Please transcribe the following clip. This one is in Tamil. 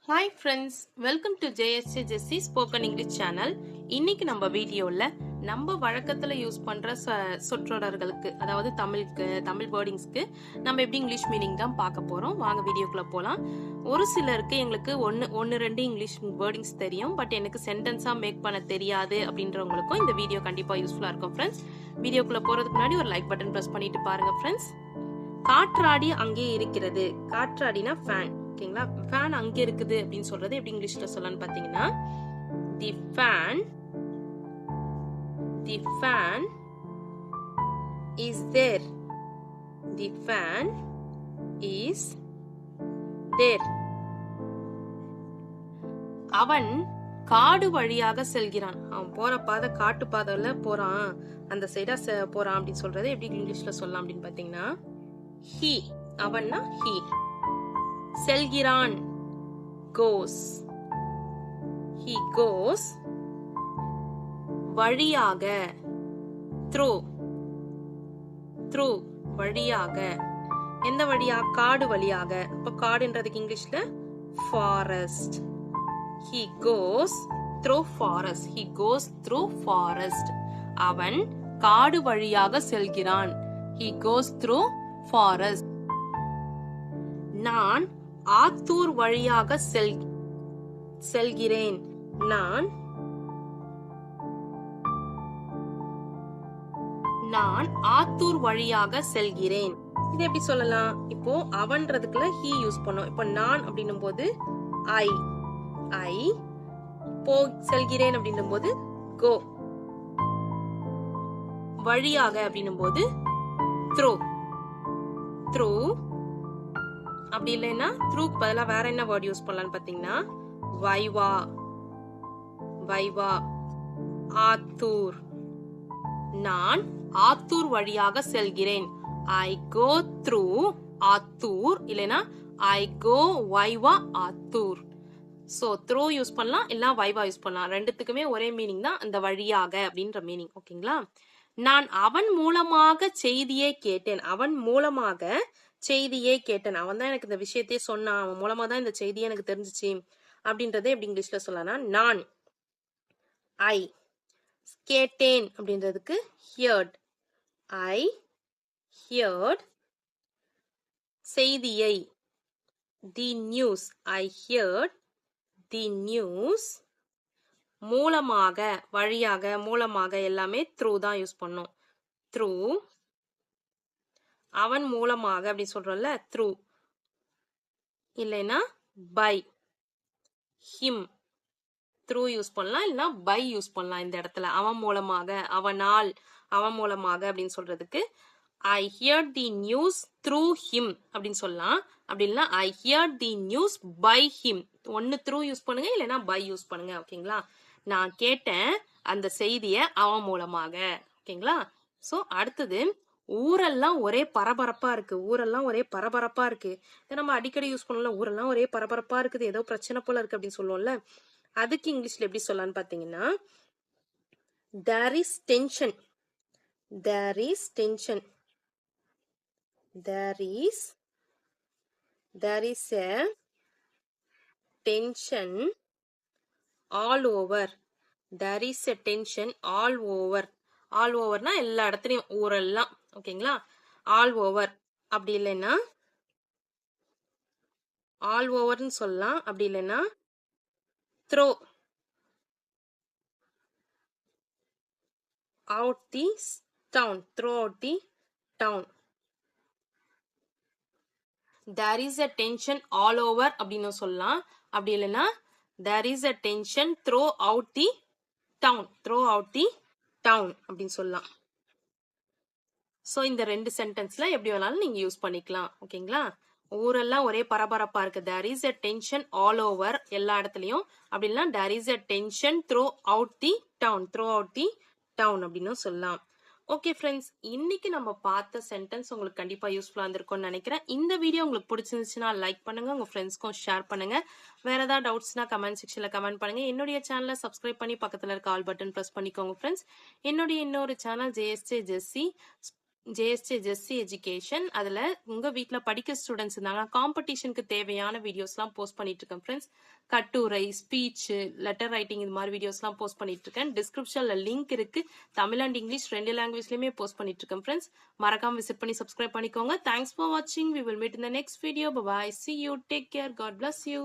Hi friends, welcome to JSA Jessie spoken English channel. இன்னைக்கு நம்ம வீடியோவில் நம்ம வழக்கத்தில் யூஸ் பண்ணுற சொற்றொடர்களுக்கு, அதாவது தமிழ் வேர்டிங்ஸ்க்கு நம்ம எப்படி இங்கிலீஷ் மீனிங் தான் பார்க்க போகிறோம். வாங்க வீடியோக்குள்ளே போகலாம். ஒரு சிலருக்கு எங்களுக்கு ஒன்று ரெண்டு இங்கிலீஷ் வேர்டிங்ஸ் தெரியும், பட் எனக்கு சென்டென்ஸாக மேக் பண்ண தெரியாது அப்படின்றவங்களுக்கும் இந்த வீடியோ கண்டிப்பாக யூஸ்ஃபுல்லாக இருக்கும் ஃப்ரெண்ட்ஸ். வீடியோக்குள்ளே போகிறதுக்கு முன்னாடி ஒரு லைக் பட்டன் ப்ரெஸ் பண்ணிட்டு பாருங்க ஃப்ரெண்ட்ஸ். காற்றாடி அங்கே இருக்கிறது. காற்றாடினா ஃபேன். ஓகேங்களா? ஃபேன் அங்க இருக்குது அப்படின்னு சொல்றது எப்படி இங்கிலீஷ்ல சொல்லலாம்னு பாத்தீங்கன்னா, the fan is there. The fan is there. அவன் காடு வழியாக செல்கிறான். அவன் போற பாதை காட்டு பாதையில போறான், அந்த சைடா போறான் அப்படின்னு சொல்றது எப்படி இங்கிலீஷ்ல சொல்லலாம் அப்படின்னு பாத்தீங்கன்னா, he. அவன்னா he. செல்கிறான், goes. He goes. வழியாக, through. வழியாக. எந்த வழியா? காடு வழியாக. அப்ப காடுன்றதுக்கு இங்கிலீஷ்ல forest. He goes through forest. He goes through forest. அவன் காடு வழியாக செல்கிறான். He goes through forest. நான் ஆத்தூர் வழியாக செல்கிறேன். நான் ஆத்தூர் வழியாக செல்கிறேன். இது எப்படி சொல்லலாம்? இப்போ அவன்றதுக்குள்ள he யூஸ் பண்ணோம். இப்போ நான் அப்படின்னும் போது I செல்கிறேன் அப்படின்னும் போது go. வழியாக அப்படின்னும் போது through. அப்படி இல்லைன்னா த்ரூக்கு பதிலா வேற என்ன வேர்ட் யூஸ் பண்ணலாம்னு பாத்தீங்கன்னா, வைவா. ஆத்தூர். நான் ஆத்தூர் வழியாக செல்கிறேன். ஐ கோ த்ரூ ஆத்தூர். இல்லைன்னா ஐ கோ வைவா ஆத்தூர். சோ த்ரூ யூஸ் பண்ணலாம், இல்ல வைவா யூஸ் பண்ணலாம். ரெண்டுத்துக்குமே ஒரே மீனிங் தான், அந்த வழியாக அப்படின்ற மீனிங். ஓகேங்களா? நான் அவன் மூலமாக செய்தியை கேட்டேன். அவன் மூலமாக செய்தியே கேட்டேன். அவன் தான் எனக்கு இந்த விஷயத்தையே சொன்னான், அவன் மூலமா தான் இந்த செய்தியே எனக்கு தெரிஞ்சிச்சு அப்படின்றத எப்படி இங்கிலீஷ்ல சொல்லலாம்? நான் ஐ. கேட்டேன் அப்படின்றதுக்கு ஹியர்ட். ஐ ஹியர்ட் செய்தியை. தி நியூஸ். ஐ ஹியர்ட் தி நியூஸ். மூலமாக, வழியாக, மூலமாக எல்லாமே த்ரூ தான் யூஸ் பண்ணும். த்ரூ. அவன் மூலமாக அப்படி சொல்றோம்ல, த்ரூ. இல்லைன்னா பை. ஹிம். த்ரூ யூஸ் பண்ணலாம், இல்லைன்னா பை யூஸ் பண்ணலாம். இந்த இடத்துல அவன் மூலமாக, அவனால், அவன் மூலமாக அப்படின்னு சொல்றதுக்கு I hear the news through him அப்படின்னு சொல்லலாம். அப்படி இல்லைன்னா I hear the news by him. ஒன்னு த்ரூ யூஸ் பண்ணுங்க, இல்லைன்னா பை யூஸ் பண்ணுங்க. ஓகேங்களா? நான் கேட்டேன் அந்த செய்திய அவன் மூலமாக. ஓகேங்களா? சோ அடுத்தது, ஊரெல்லாம் ஒரே பரபரப்பா இருக்கு. ஊரெல்லாம் ஒரே பரபரப்பா இருக்கு. இதை நம்ம அடிக்கடி யூஸ் பண்ணல. ஊரெல்லாம் ஒரே பரபரப்பா இருக்குது, ஏதோ பிரச்சனை போல இருக்கு அப்படின்னு சொல்லுவோம்ல. அதுக்கு இங்கிலீஷ்ல எப்படி சொல்லலாம்னு பாத்தீங்கன்னா, there is tension. There is tension. There is a tension all over. There is a tension all over. All overனா எல்லா இடத்துலயும், ஊரெல்லாம். ஓகேங்களா? All over. அப்படி இல்லைன்னா ஆல் ஓவர்னு சொல்லலாம். அப்படி இல்லைன்னா throughout the town. Throughout the town. there is a tension all over அப்படின்னு சொல்லலாம். அப்படி இல்லைன்னா there is a tension throw out the town. throw out the town அப்படின்னு சொல்லலாம். சோ இந்த ரெண்டு சென்டென்ஸ்ல எப்படி வேணாலும் நீங்க யூஸ் பண்ணிக்கலாம். ஓகேங்களா? ஊரெல்லாம் ஒரே பரபரப்பா இருக்கு. there is a tension all over, எல்லா இடத்துலயும். அப்படின்னா there is a tension throw out the town. throw out the town அப்படின்னு சொல்லலாம். ஓகே ஃப்ரெண்ட்ஸ், இன்னைக்கு நம்ம பார்த்த சென்டென்ஸ் உங்களுக்கு கண்டிப்பா யூஸ்ஃபுல்லா இருந்திருக்கும்னு நினைக்கிறேன். இந்த வீடியோ உங்களுக்கு பிடிச்சிருந்துச்சுன்னா லைக் பண்ணுங்க, உங்க ஃப்ரெண்ட்ஸ்க்கும் ஷேர் பண்ணுங்க. வேற ஏதாவது டவுட்ஸ்னா கமெண்ட் செக்ஷன்ல கமெண்ட் பண்ணுங்க. என்னுடைய சேனலை சப்ஸ்கிரைப் பண்ணி பக்கத்துல இருக்க ஆல் பட்டன் பிரஸ் பண்ணிக்கோங்க ஃப்ரெண்ட்ஸ். என்னுடைய இன்னொரு சேனல் ஜேஎஸ்ஏ ஜெஸ்ஸி ஜேஎஸ்சி ஜெஸ்சி எஜுகேஷன். அதில் உங்கள் வீட்டில் படிக்க ஸ்டூடெண்ட்ஸ் இருந்தாங்க, காம்படிஷனுக்கு தேவையான வீடியோஸ்லாம் போஸ்ட் பண்ணிட்டு இருக்கேன் ஃப்ரெண்ட்ஸ். கட்டுரை, ஸ்பீச்சு, லெட்டர் ரைட்டிங் இது மாதிரி வீடியோஸ்லாம் போஸ்ட் பண்ணிட்டு இருக்கேன். டிஸ்கிரிப்ஷனில் லிங்க் இருக்கு. தமிழ் அண்ட் இங்கிலீஷ் 2 லாங்குவேஜ்லையுமே போஸ்ட் பண்ணிட்டு இருக்கேன் ஃப்ரெண்ட்ஸ். மறக்காம விசிட் பண்ணி சப்ஸ்கிரைப் பண்ணிக்கோங்க. தேங்க்ஸ் ஃபார் வாட்சிங். We will meet in the next video. Bye. See you. Take care. God bless you.